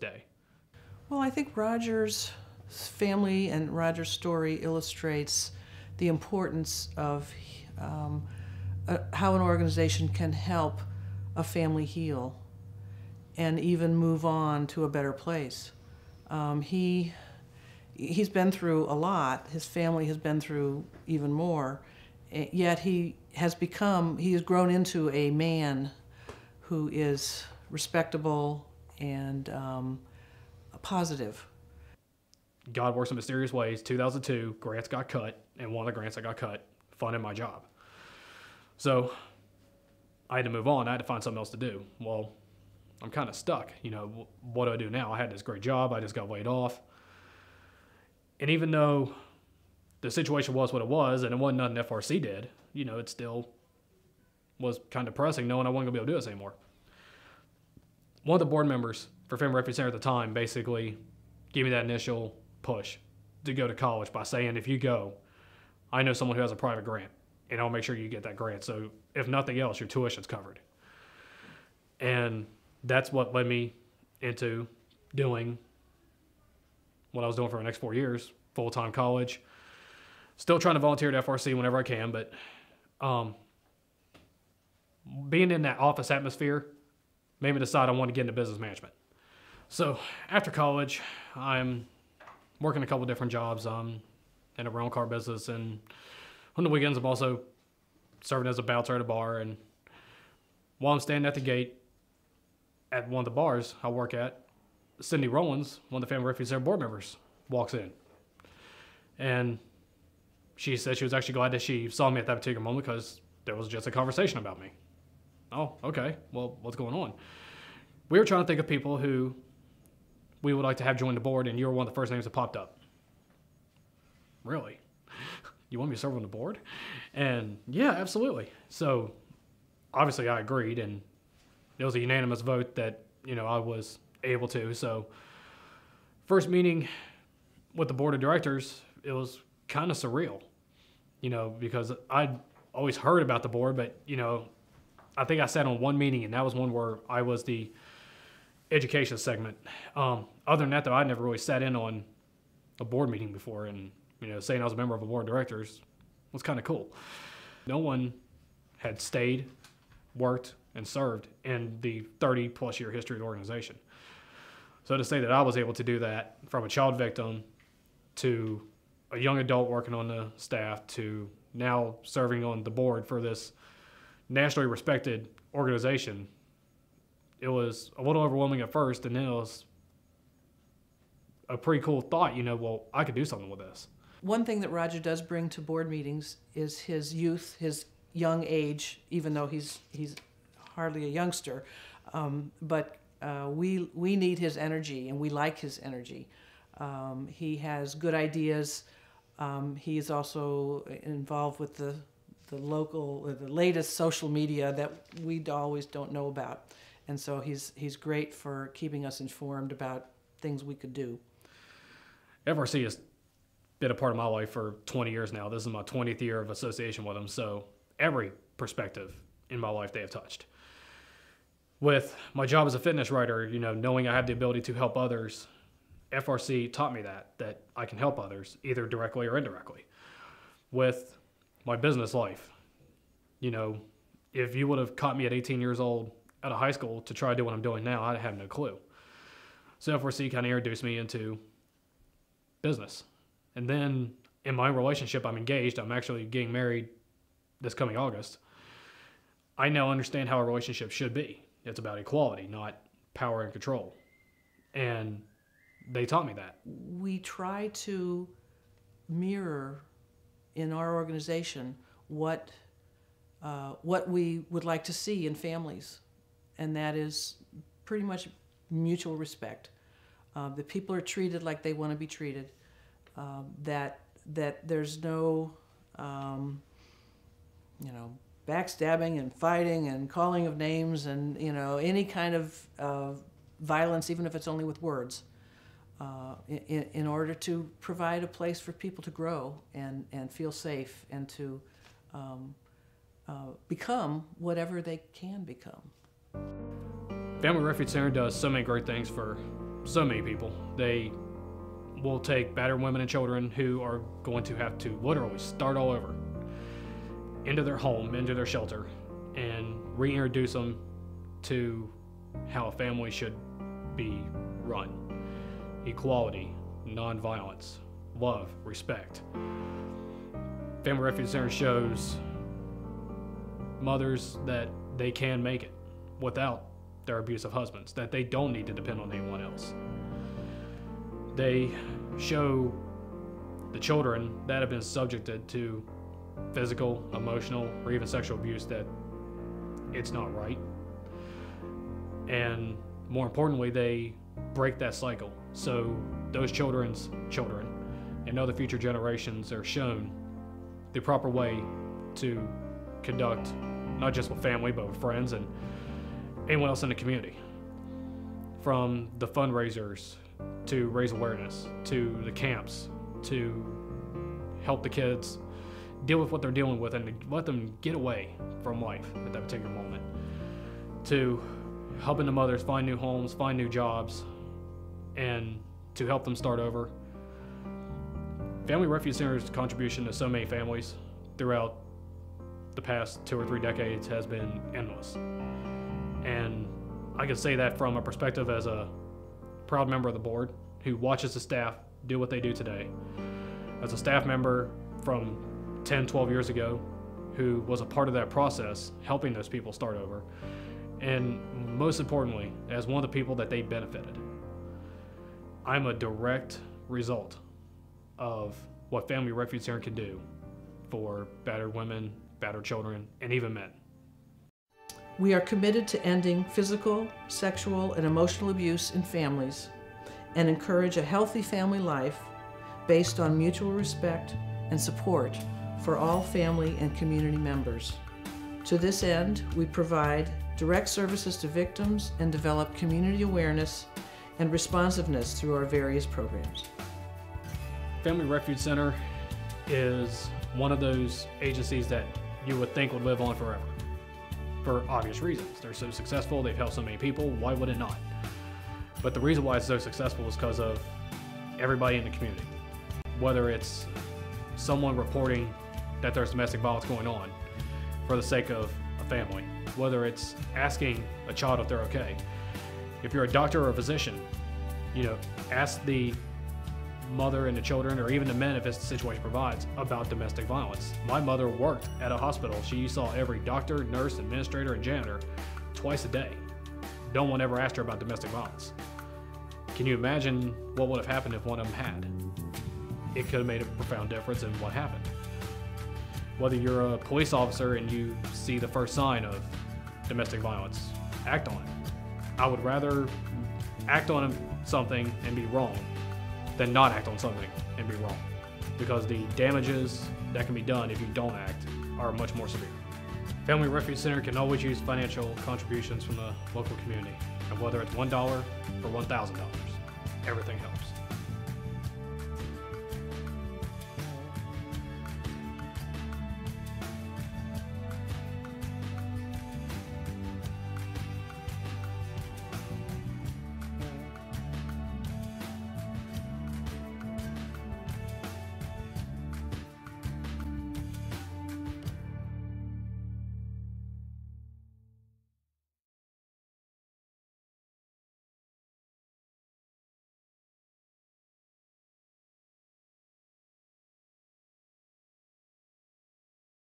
day? Well, I think Roger's family and Roger's story illustrates the importance of how an organization can help a family heal and even move on to a better place. He's been through a lot. His family has been through even more. Yet he has grown into a man who is respectable and positive. God works in mysterious ways. 2002, grants got cut, and one of the grants that got cut funded my job. So I had to move on. I had to find something else to do. Well, I'm kind of stuck. You know, what do I do now? I had this great job. I just got laid off. And even though the situation was what it was, and it wasn't nothing FRC did, you know, it still was kind of depressing knowing I wasn't going to be able to do this anymore. One of the board members for Family Refuge Center at the time basically gave me that initial push to go to college by saying, if you go, I know someone who has a private grant, and I'll make sure you get that grant. So if nothing else, your tuition's covered. And that's what led me into doing what I was doing for the next 4 years, full-time college. Still trying to volunteer at FRC whenever I can, but being in that office atmosphere made me decide I wanted to get into business management. So after college, I'm working a couple different jobs in a rental car business, and on the weekends I'm also serving as a bouncer at a bar. And while I'm standing at the gate at one of the bars I work at, Cindy Rollins, one of the Family Refuge Center board members, walks in. And she said she was actually glad that she saw me at that particular moment because there was just a conversation about me. Oh, okay. Well, what's going on? We were trying to think of people who we would like to have join the board, and you were one of the first names that popped up. Really? You want me to serve on the board? And yeah, absolutely. So obviously I agreed, and it was a unanimous vote that, you know, I was able to. So first meeting with the board of directors, it was kind of surreal, you know, because I'd always heard about the board, but, you know, I think I sat on one meeting, and that was one where I was the education segment. Other than that, though, I never really sat in on a board meeting before, and, you know, saying I was a member of a board of directors was kind of cool. No one had stayed, worked, and served in the 30-plus year history of the organization. So to say that I was able to do that from a child victim to a young adult working on the staff to now serving on the board for this nationally respected organization, it was a little overwhelming at first, and then it was a pretty cool thought, you know, well, I could do something with this. One thing that Roger does bring to board meetings is his youth, his young age, even though he's hardly a youngster. But we need his energy, and we like his energy. He has good ideas. He is also involved with the latest social media that we always don't know about. And so he's great for keeping us informed about things we could do. FRC has been a part of my life for 20 years now. This is my 20th year of association with them, so every perspective in my life they have touched. With my job as a fitness writer, you know, knowing I have the ability to help others, FRC taught me that I can help others, either directly or indirectly. With my business life, you know, if you would have caught me at 18 years old out of high school to try to do what I'm doing now, I'd have no clue. So FRC kind of introduced me into business. And then in my relationship, I'm engaged. I'm actually getting married this coming August. I now understand how a relationship should be. It's about equality, not power and control. And they taught me that. We try to mirror in our organization what we would like to see in families, and that is pretty much mutual respect. The people are treated like they want to be treated. That there's no, you know, backstabbing and fighting and calling of names and, you know, any kind of violence, even if it's only with words, in order to provide a place for people to grow and feel safe and to become whatever they can become. Family Refuge Center does so many great things for so many people. They will take battered women and children who are going to have to literally start all over into their home, into their shelter, and reintroduce them to how a family should be run. Equality, nonviolence, love, respect. Family Refuge Center shows mothers that they can make it without their abusive husbands, that they don't need to depend on anyone else. They show the children that have been subjected to physical, emotional, or even sexual abuse that it's not right. And more importantly, they break that cycle. So those children's children and other future generations are shown the proper way to conduct, not just with family, but with friends and anyone else in the community. From the fundraisers to raise awareness, to the camps, to help the kids deal with what they're dealing with and to let them get away from life at that particular moment, to helping the mothers find new homes, find new jobs, and to help them start over. Family Refuge Center's contribution to so many families throughout the past 2 or 3 decades has been endless. And I can say that from a perspective as a proud member of the board who watches the staff do what they do today. As a staff member from 10, 12 years ago who was a part of that process, helping those people start over. And most importantly, as one of the people that they benefited. I'm a direct result of what Family Refuge Center can do for battered women, battered children, and even men. We are committed to ending physical, sexual, and emotional abuse in families and encourage a healthy family life based on mutual respect and support for all family and community members. To this end, we provide direct services to victims and develop community awareness and responsiveness through our various programs. Family Refuge Center is one of those agencies that you would think would live on forever, for obvious reasons. They're so successful, they've helped so many people, why would it not? But the reason why it's so successful is because of everybody in the community. Whether it's someone reporting that there's domestic violence going on for the sake of a family, whether it's asking a child if they're okay. If you're a doctor or a physician, ask the mother and the children, or even the men if the situation provides, about domestic violence. My mother worked at a hospital. She saw every doctor, nurse, administrator, and janitor twice a day. No one ever asked her about domestic violence. Can you imagine what would have happened if one of them had? It could have made a profound difference in what happened. Whether you're a police officer and you see the first sign of domestic violence, act on it. I would rather act on something and be wrong than not act on something and be wrong, because the damages that can be done if you don't act are much more severe. Family Refuge Center can always use financial contributions from the local community, and whether it's $1 or $1,000, everything helps.